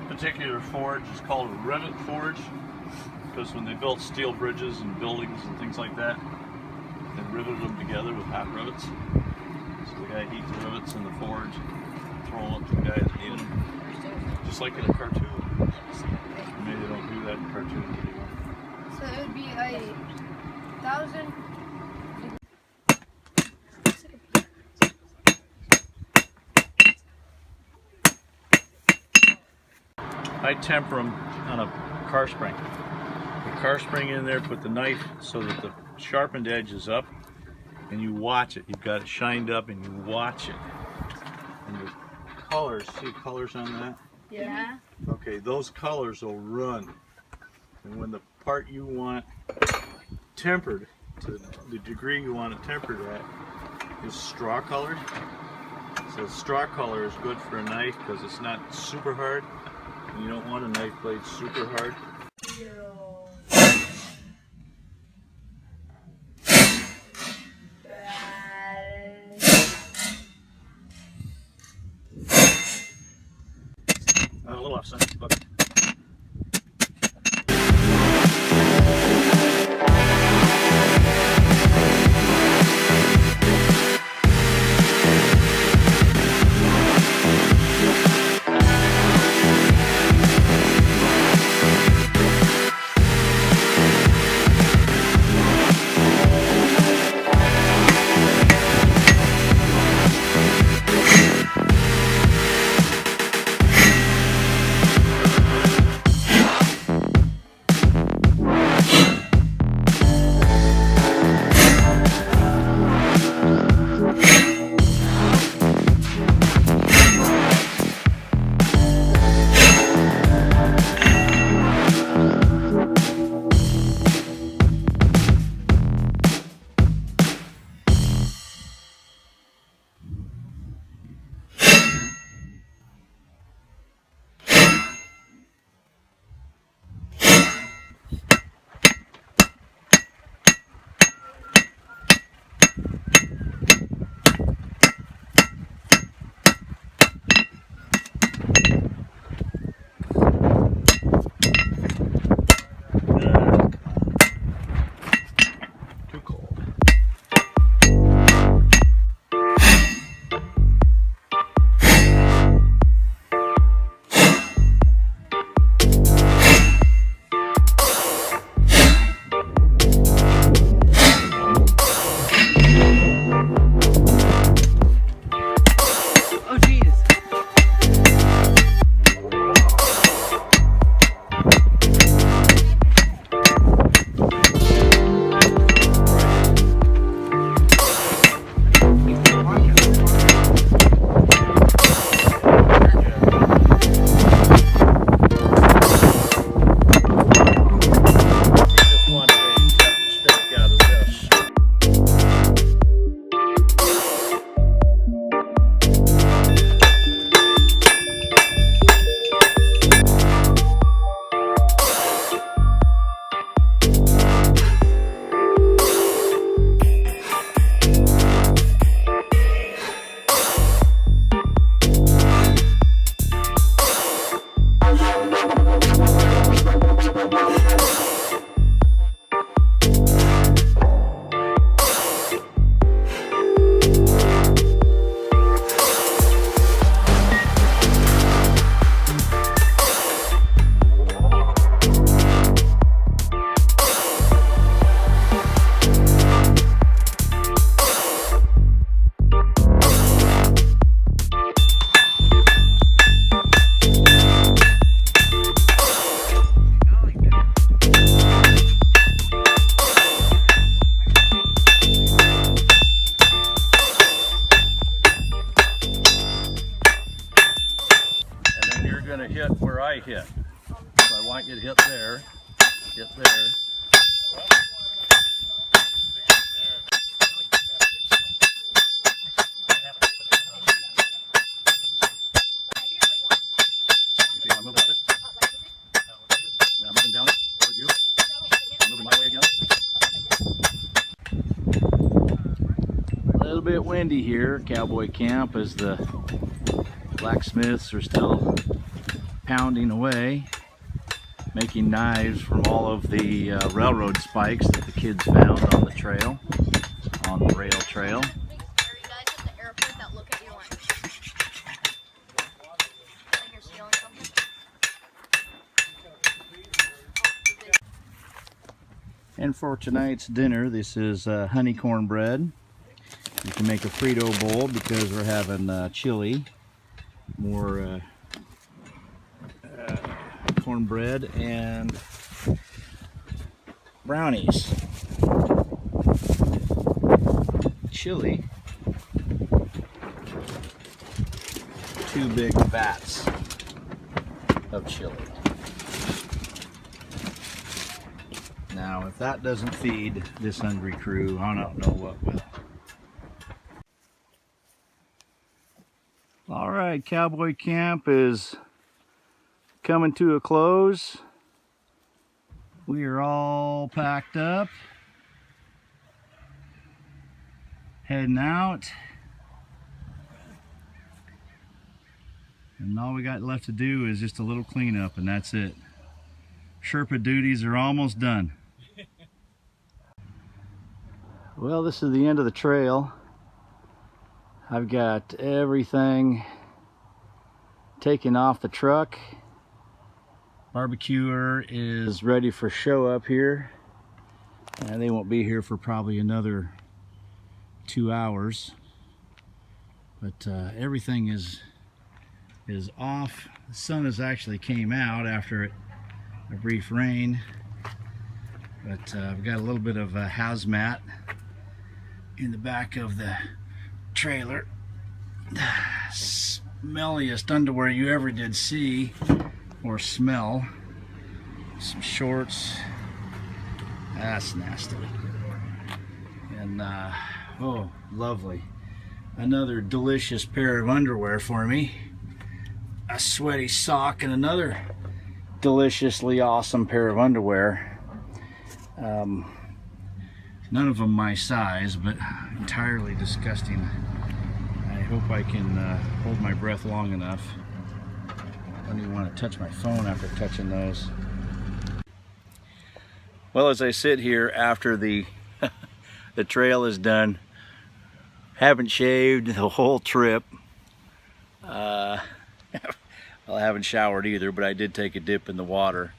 Particular forge is called a rivet forge because when they built steel bridges and buildings and things like that, they riveted them together with hot rivets. So the guy heats the rivets in the forge, throw them up to the guy that needed them, just like in a cartoon. Maybe they don't do that in cartoons anymore. So it would be a 1,000. I temper them on a car spring. The car spring in there, put the knife so that the sharpened edge is up, and you watch it. You've got it shined up and you watch it. And the colors, see colors on that? Yeah. Okay, those colors will run. And when the part you want tempered, to the degree you want it tempered at, is straw colored. So straw color is good for a knife because it's not super hard. You don't want a knife blade super hard. A little off center, but I hit. So I want you to hit there, hit there. Okay, I'm moving up it. And I'm moving down it towards you. I'm moving my way again. A little bit windy here, cowboy camp, as the blacksmiths are still pounding away, making knives from all of the railroad spikes that the kids found on the trail, on the rail trail. Are you guys at the airport that look at you like you're stealing something? And for tonight's dinner, this is honey cornbread. You can make a Frito bowl because we're having chili, more cornbread, and brownies. Chili, 2 big vats of chili. Now, if that doesn't feed this hungry crew, I don't know what will. All right, cowboy camp is coming to a close. We are all packed up, heading out, and all we got left to do is just a little cleanup, and that's it. Sherpa duties are almost done. Well, this is the end of the trail. I've got everything taken off the truck. Barbecuer is ready for show up here, and they won't be here for probably another 2 hours. But everything is off. The sun has actually came out after a brief rain, but I've got a little bit of a hazmat in the back of the trailer. Smelliest underwear you ever did see or smell. Some shorts. That's nasty. And oh, lovely. Another delicious pair of underwear for me. A sweaty sock and another deliciously awesome pair of underwear. None of them my size, but entirely disgusting. I hope I can hold my breath long enough. I don't even want to touch my phone after touching those. Well, as I sit here after the the trail is done, haven't shaved the whole trip. Well, I haven't showered either, but I did take a dip in the water.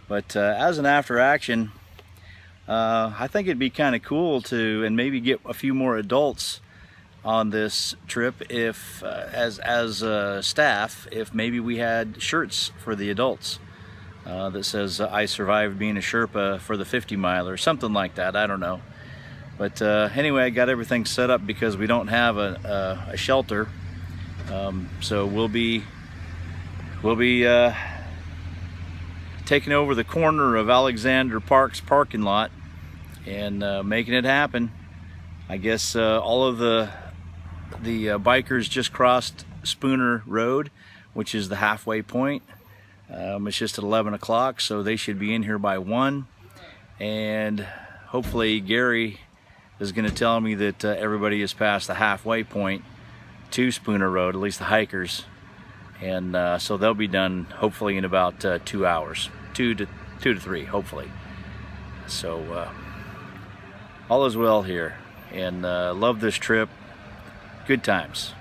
But as an after action, I think it'd be kind of cool to, and maybe get a few more adults on this trip, if as staff, if maybe we had shirts for the adults that says I survived being a Sherpa for the 50 mile or something like that. I don't know. But anyway, I got everything set up because we don't have a shelter. So we'll be taking over the corner of Alexander Park's parking lot and making it happen. I guess all of the bikers just crossed Spooner Road, which is the halfway point. It's just at 11 o'clock, so they should be in here by 1. And hopefully Gary is going to tell me that everybody is past the halfway point to Spooner Road, at least the hikers. And so they'll be done hopefully in about 2 hours, 2 to 3, hopefully. So all is well here, and love this trip. Good times.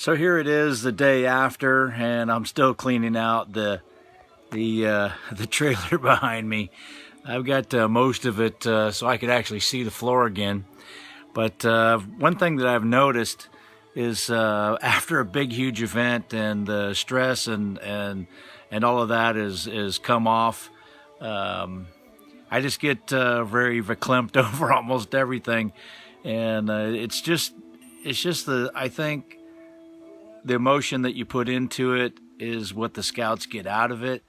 So here it is the day after, and I'm still cleaning out the trailer behind me. I've got most of it so I could actually see the floor again. But one thing that I've noticed is after a big, huge event and the stress and all of that is come off, I just get very verklempt over almost everything, and it's just I think the emotion that you put into it is what the Scouts get out of it,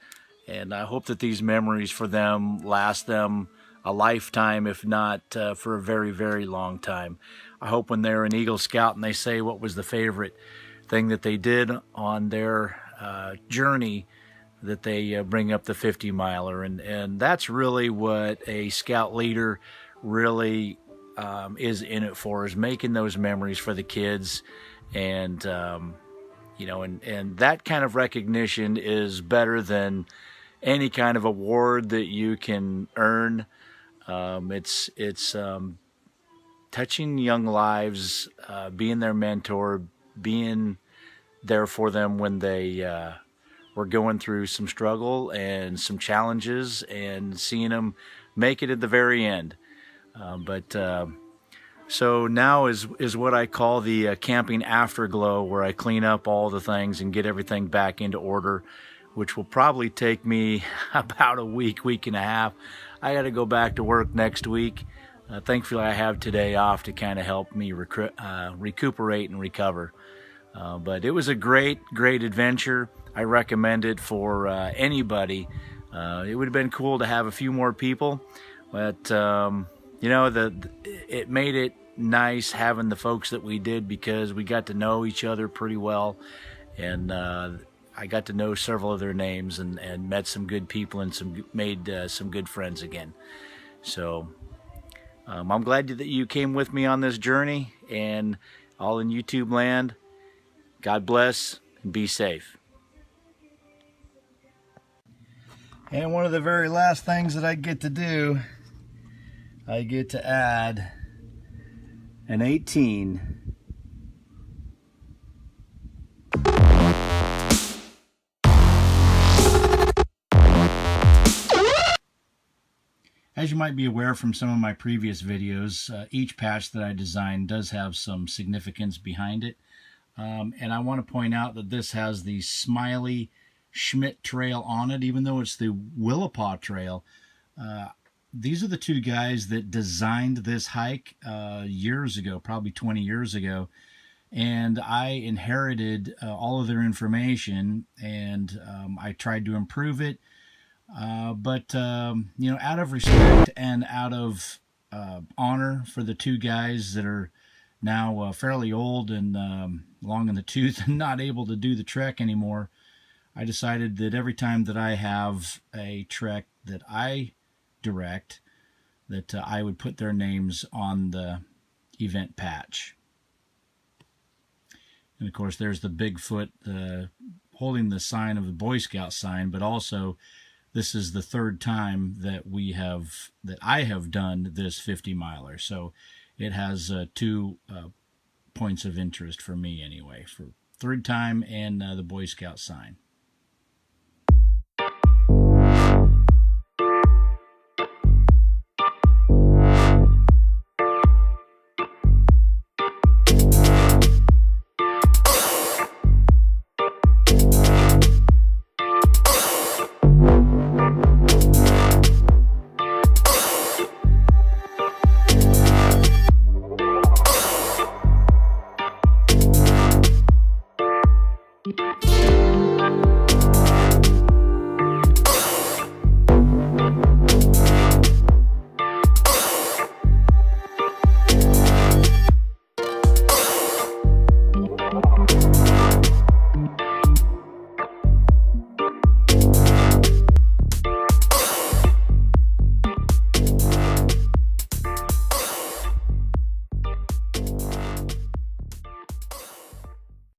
and I hope that these memories for them last them a lifetime, if not for a very, very long time. I hope when they're an Eagle Scout and they say what was the favorite thing that they did on their journey, that they bring up the 50 miler, and that's really what a Scout leader really is in it for, is making those memories for the kids. And you know, and that kind of recognition is better than any kind of award that you can earn. It's touching young lives, being their mentor, being there for them when they were going through some struggle and some challenges, and seeing them make it at the very end. So now is what I call the camping afterglow, where I clean up all the things and get everything back into order, which will probably take me about a week and a half. I got to go back to work next week. Thankfully, I have today off to kind of help me recuperate and recover. But it was a great it I recommend it for anybody. It would have been cool to have a few more people, but you know, it made it nice having the folks that we did, because we got to know each other pretty well, and I got to know several of their names and met some good people and made some good friends again. So I'm glad that you came with me on this journey, and all in YouTube land, God bless and be safe. And one of the very last things that I get to do, I get to add an 18. As you might be aware from some of my previous videos, each patch that I designed does have some significance behind it. And I want to point out that this has the Smiley Schmidt Trail on it, even though it's the Willapa Trail. These are the two guys that designed this hike years ago, probably 20 years ago. And I inherited all of their information, and I tried to improve it. But you know, out of respect and out of honor for the two guys that are now fairly old and long in the tooth and not able to do the trek anymore, I decided that every time that I have a trek that I direct, that I would put their names on the event patch. And of course, there's the Bigfoot holding the sign of the Boy Scout sign, but also this is the third time that I have done this 50 miler. So it has 2 points of interest for me anyway, for third time and the Boy Scout sign.